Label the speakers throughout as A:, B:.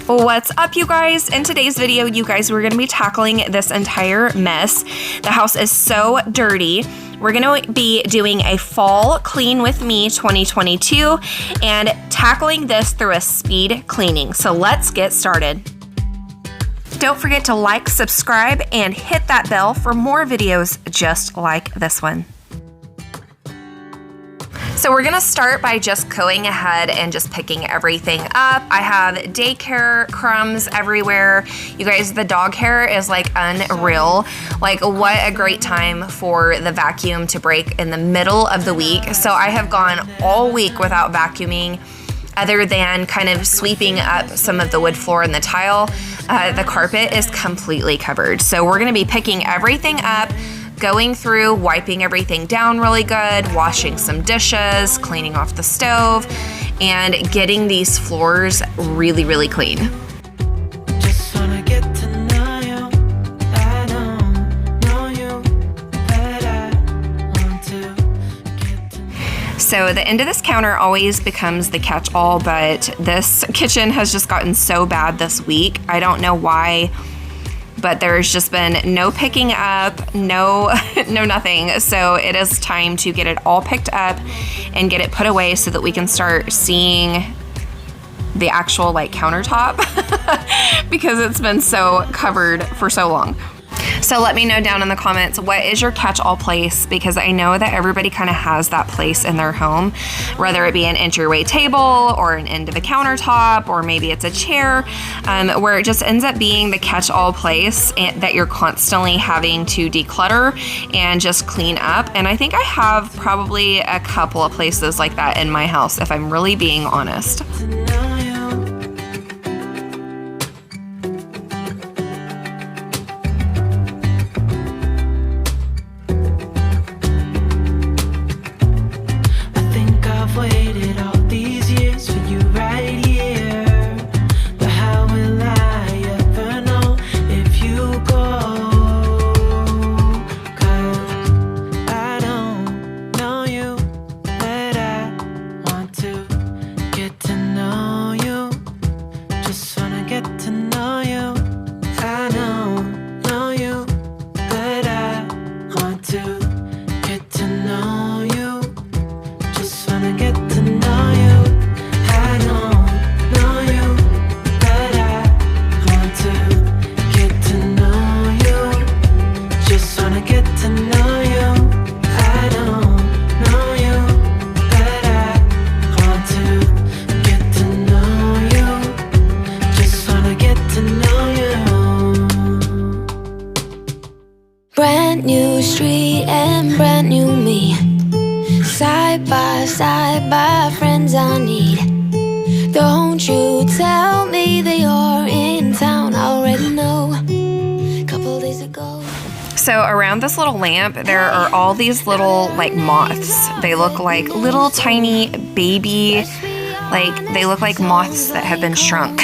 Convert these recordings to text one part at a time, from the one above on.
A: What's up, you guys? In today's video, you guys, we're gonna be tackling this entire mess. The house is so dirty. We're gonna be doing a fall clean with me 2022 and tackling this through a speed cleaning. So let's get started. Don't forget to like, subscribe, and hit that bell for more videos just like this one. So we're gonna start by just going ahead and just picking everything up. I have daycare crumbs everywhere. You guys, the dog hair is like unreal. Like, what a great time for the vacuum to break in the middle of the week. So I have gone all week without vacuuming, other than kind of sweeping up some of the wood floor and the tile. The carpet is completely covered. So we're gonna be picking everything up, going through, wiping everything down really good, washing some dishes, cleaning off the stove, and getting these floors really, really clean. So the end of this counter always becomes the catch-all, but this kitchen has just gotten so bad this week. I don't know why, but there's just been no picking up, no nothing. So it is time to get it all picked up and get it put away so that we can start seeing the actual like countertop because it's been so covered for so long. So let me know down in the comments, what is your catch-all place? Because I know that everybody kind of has that place in their home, whether it be an entryway table or an end of a countertop, or maybe it's a chair, where it just ends up being the catch-all place that you're constantly having to declutter and just clean up. And I think I have probably a couple of places like that in my house, if I'm really being honest.
B: Brand new street and brand new me. Side by friends I need. Don't you tell me that you're in town, I already know. Couple days ago.
A: So around this little lamp, there are all these little like moths. They look like little tiny baby, like they look like moths that have been shrunk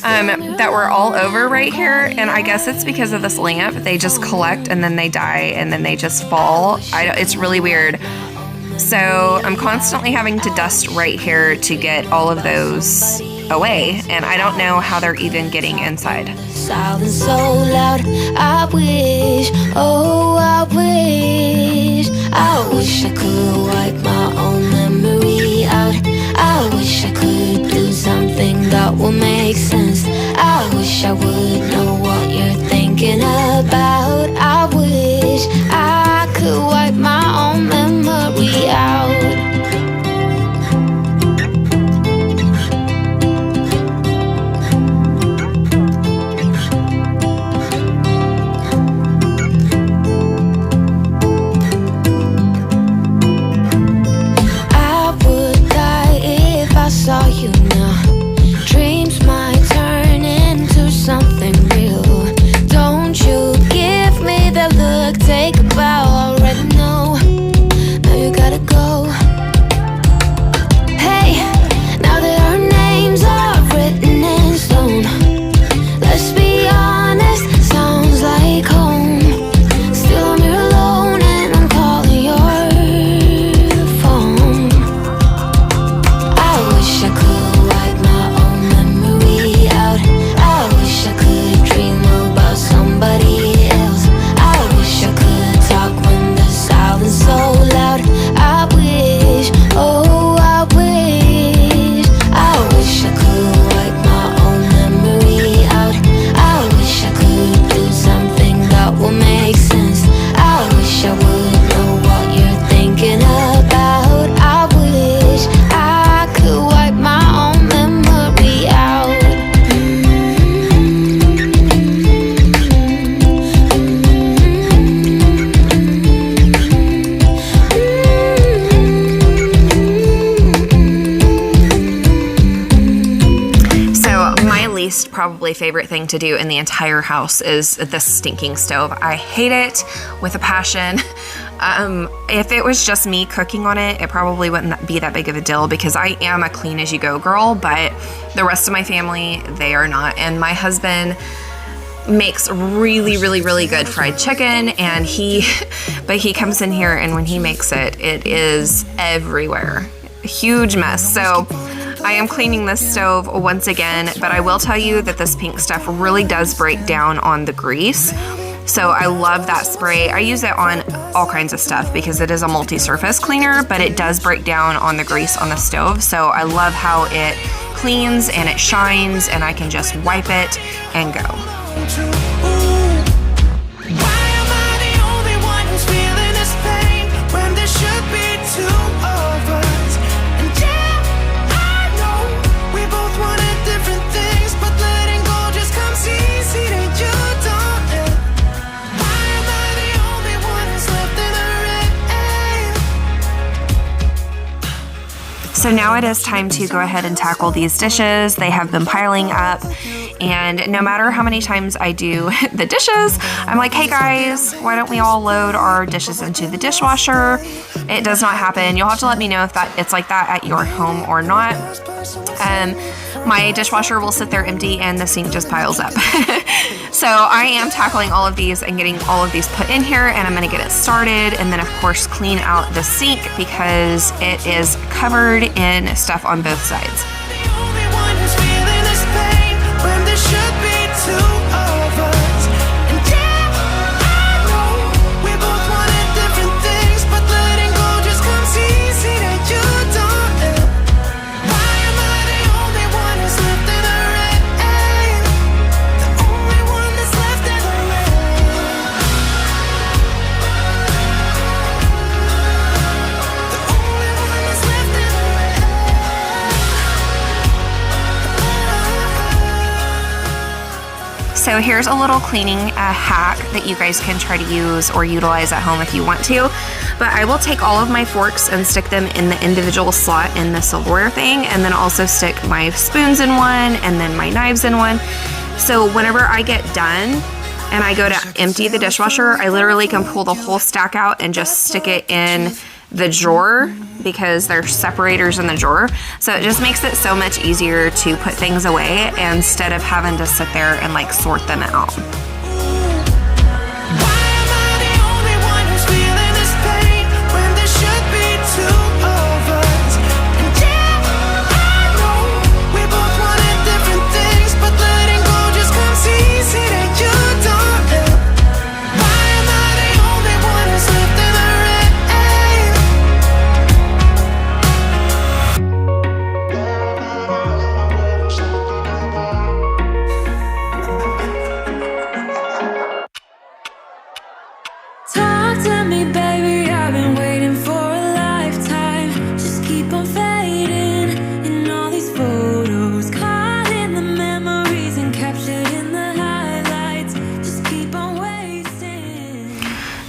A: that were all over right here. And I guess it's because of this lamp. They just collect and then they die and then they just fall. It's really weird. So I'm constantly having to dust right here to get all of those away. And I don't know how they're even getting inside.
B: Silence so loud, I wish, oh I wish I could wipe my own memory out. I wish I could do something that will make sense. I wish I would know what you're thinking about. I wish I could wipe my own memory out. Saw you now.
A: My least probably favorite thing to do in the entire house is the stinking stove. I hate it with a passion. If it was just me cooking on it, it probably wouldn't be that big of a deal because I am a clean as you go girl, but the rest of my family, they are not. And my husband makes really, really, really good fried chicken, and he comes in here, and when he makes it, it is everywhere. A huge mess. So I am cleaning this stove once again, but I will tell you that this pink stuff really does break down on the grease. So I love that spray. I use it on all kinds of stuff because it is a multi-surface cleaner, but it does break down on the grease on the stove. So I love how it cleans and it shines, and I can just wipe it and go. So now it is time to go ahead and tackle these dishes. They have been piling up, and no matter how many times I do the dishes, I'm like, hey guys, why don't we all load our dishes into the dishwasher? It does not happen. You'll have to let me know if it's like that at your home or not. My dishwasher will sit there empty and the sink just piles up. So I am tackling all of these and getting all of these put in here, and I'm gonna get it started, and then of course clean out the sink because it is covered in stuff on both sides. So here's a little cleaning hack that you guys can try to use or utilize at home if you want to. But I will take all of my forks and stick them in the individual slot in the silverware thing, and then also stick my spoons in one and then my knives in one. So whenever I get done and I go to empty the dishwasher, I literally can pull the whole stack out and just stick it in the drawer because there's separators in the drawer. So it just makes it so much easier to put things away instead of having to sit there and like sort them out.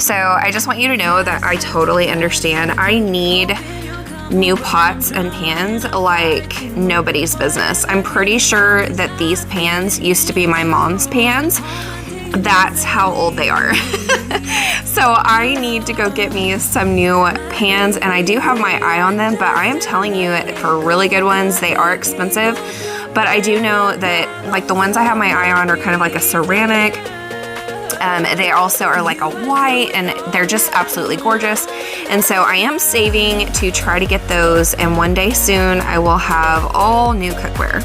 A: So I just want you to know that I totally understand. I need new pots and pans like nobody's business. I'm pretty sure that these pans used to be my mom's pans. That's how old they are. So I need to go get me some new pans, and I do have my eye on them, but I am telling you, for really good ones, they are expensive. But I do know that like the ones I have my eye on are kind of like a ceramic. They also are like a white, and they're just absolutely gorgeous. And so I am saving to try to get those, and one day soon I will have all new cookware.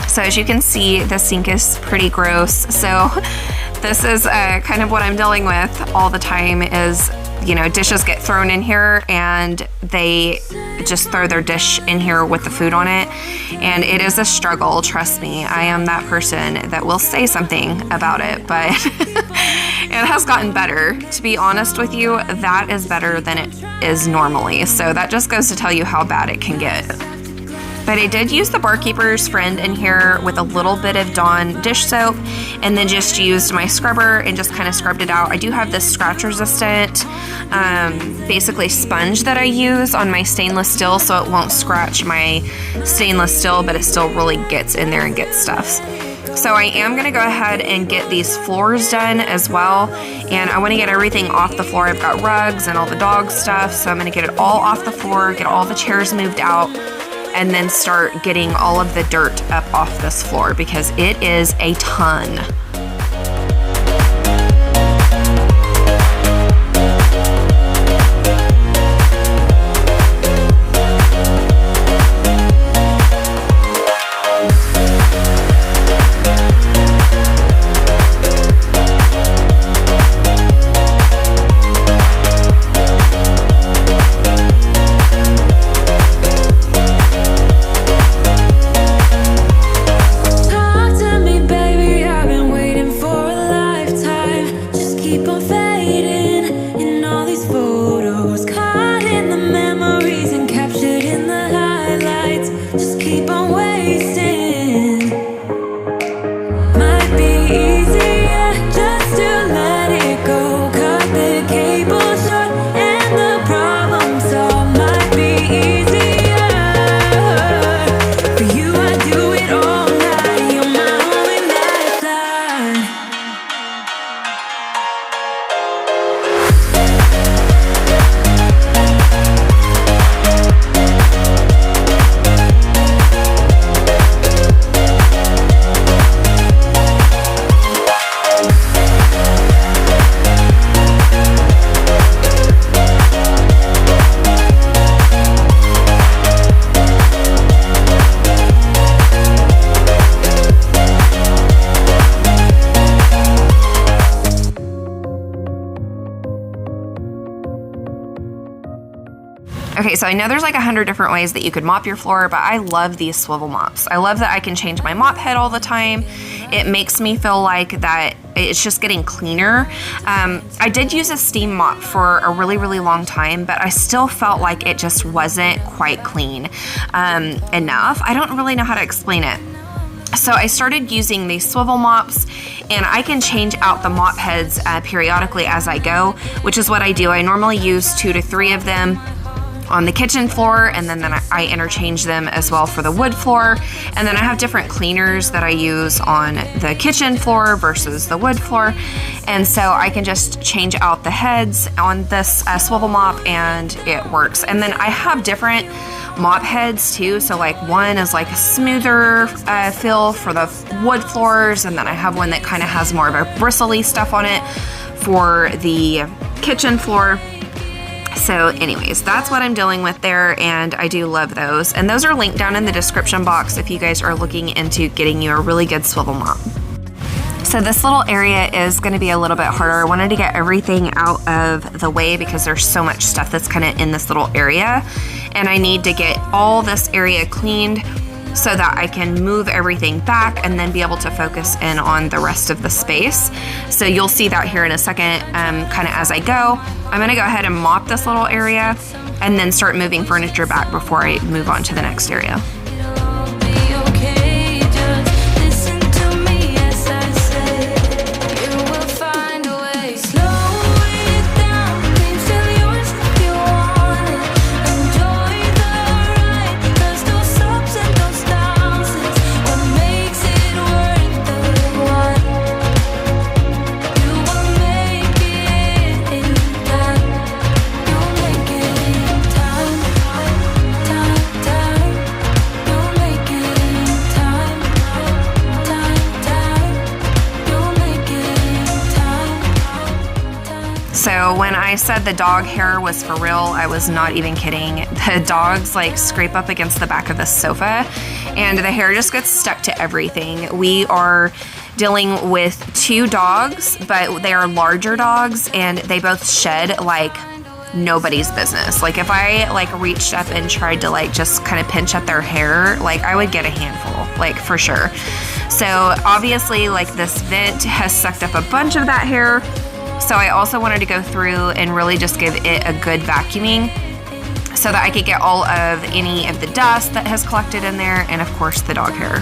A: So as you can see, the sink is pretty gross. So this is kind of what I'm dealing with all the time is, you know, dishes get thrown in here and they just throw their dish in here with the food on it. And it is a struggle, trust me. I am that person that will say something about it, but it has gotten better. To be honest with you, that is better than it is normally. So that just goes to tell you how bad it can get. But I did use the barkeeper's friend in here with a little bit of Dawn dish soap, and then just used my scrubber and just kind of scrubbed it out. I do have this scratch resistant basically sponge that I use on my stainless steel, so it won't scratch my stainless steel, but it still really gets in there and gets stuff. So I am going to go ahead and get these floors done as well, and I want to get everything off the floor. I've got rugs and all the dog stuff, so I'm going to get it all off the floor, get all the chairs moved out, and then start getting all of the dirt up off this floor because it is a ton. Okay, so I know there's like 100 different ways that you could mop your floor, but I love these swivel mops. I love that I can change my mop head all the time. It makes me feel like that it's just getting cleaner. I did use a steam mop for a really, really long time, but I still felt like it just wasn't quite clean enough. I don't really know how to explain it. So I started using these swivel mops, and I can change out the mop heads periodically as I go, which is what I do. I normally use 2 to 3 of them on the kitchen floor, and then I interchange them as well for the wood floor. And then I have different cleaners that I use on the kitchen floor versus the wood floor. And so I can just change out the heads on this swivel mop, and it works. And then I have different mop heads too. So like one is like a smoother feel for the wood floors, and then I have one that kind of has more of a bristly stuff on it for the kitchen floor. So anyways, that's what I'm dealing with there, and I do love those. And those are linked down in the description box if you guys are looking into getting you a really good swivel mop. So this little area is going to be a little bit harder. I wanted to get everything out of the way because there's so much stuff that's kind of in this little area, and I need to get all this area cleaned so that I can move everything back and then be able to focus in on the rest of the space. So you'll see that here in a second, kind of as I go. I'm gonna go ahead and mop this little area and then start moving furniture back before I move on to the next area. So when I said the dog hair was for real, I was not even kidding. The dogs like scrape up against the back of the sofa, and the hair just gets stuck to everything. We are dealing with 2 dogs, but they are larger dogs, and they both shed like nobody's business. Like if I like reached up and tried to like just kind of pinch at their hair, like I would get a handful, like for sure. So obviously like this vent has sucked up a bunch of that hair. So I also wanted to go through and really just give it a good vacuuming. so that I could get all of any of the dust that has collected in there, and of course the dog hair.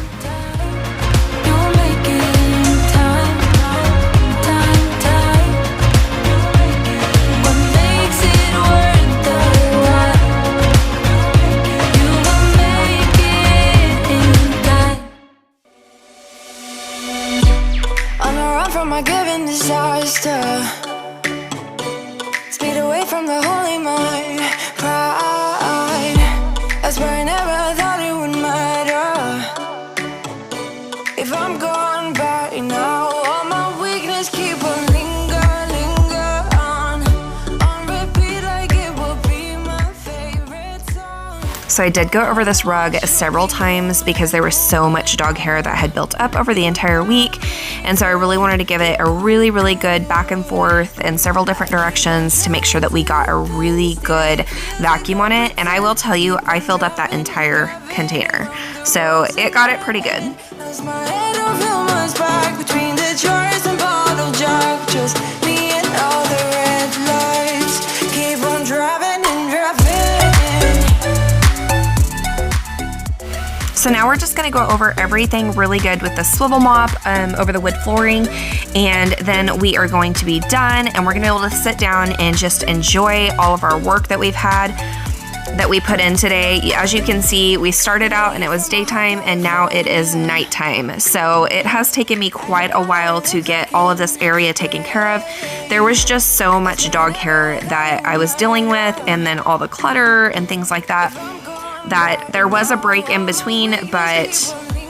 B: From my given disaster, speed away from the holy mind, pride. That's where I never thought it would matter. If I'm gone by now, all my weakness keep on linger on repeat like it will be my favorite song.
A: So I did go over this rug several times because there was so much dog hair that had built up over the entire week. And so I really wanted to give it a really, really good back and forth in several different directions to make sure that we got a really good vacuum on it. And I will tell you, I filled up that entire container. So it got it pretty good. So now we're just gonna go over everything really good with the swivel mop over the wood flooring, and then we are going to be done, and we're gonna be able to sit down and just enjoy all of our work that we've had, that we put in today. As you can see, we started out and it was daytime, and now it is nighttime. So it has taken me quite a while to get all of this area taken care of. There was just so much dog hair that I was dealing with, and then all the clutter and things like that, that there was a break in between, but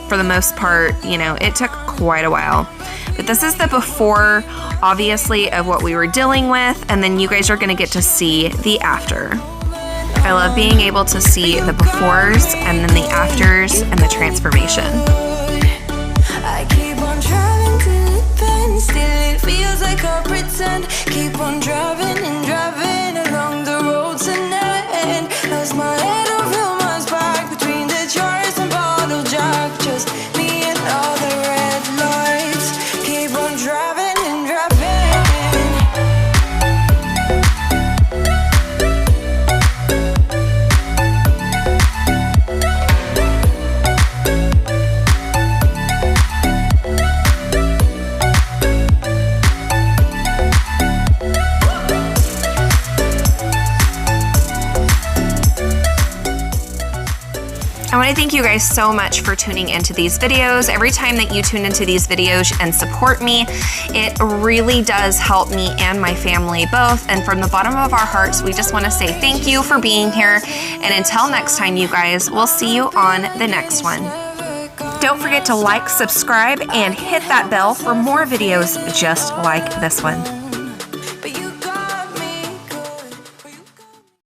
A: for the most part, you know, it took quite a while. But this is the before, obviously, of what we were dealing with, and then you guys are gonna get to see the after. I love being able to see the befores and then the afters and the transformation.
B: I keep on driving to the bend, still it feels like I pretend. Keep on driving and driving along the road to end. Lost my head over my back between the jars and bottle jack. Just me and all the red lights. Keep on driving and driving.
A: I want to thank you guys so much for tuning into these videos. Every time that you tune into these videos and support me, it really does help me and my family both. And from the bottom of our hearts, we just want to say thank you for being here. And until next time, you guys, we'll see you on the next one. Don't forget to like, subscribe, and hit that bell for more videos just like this one.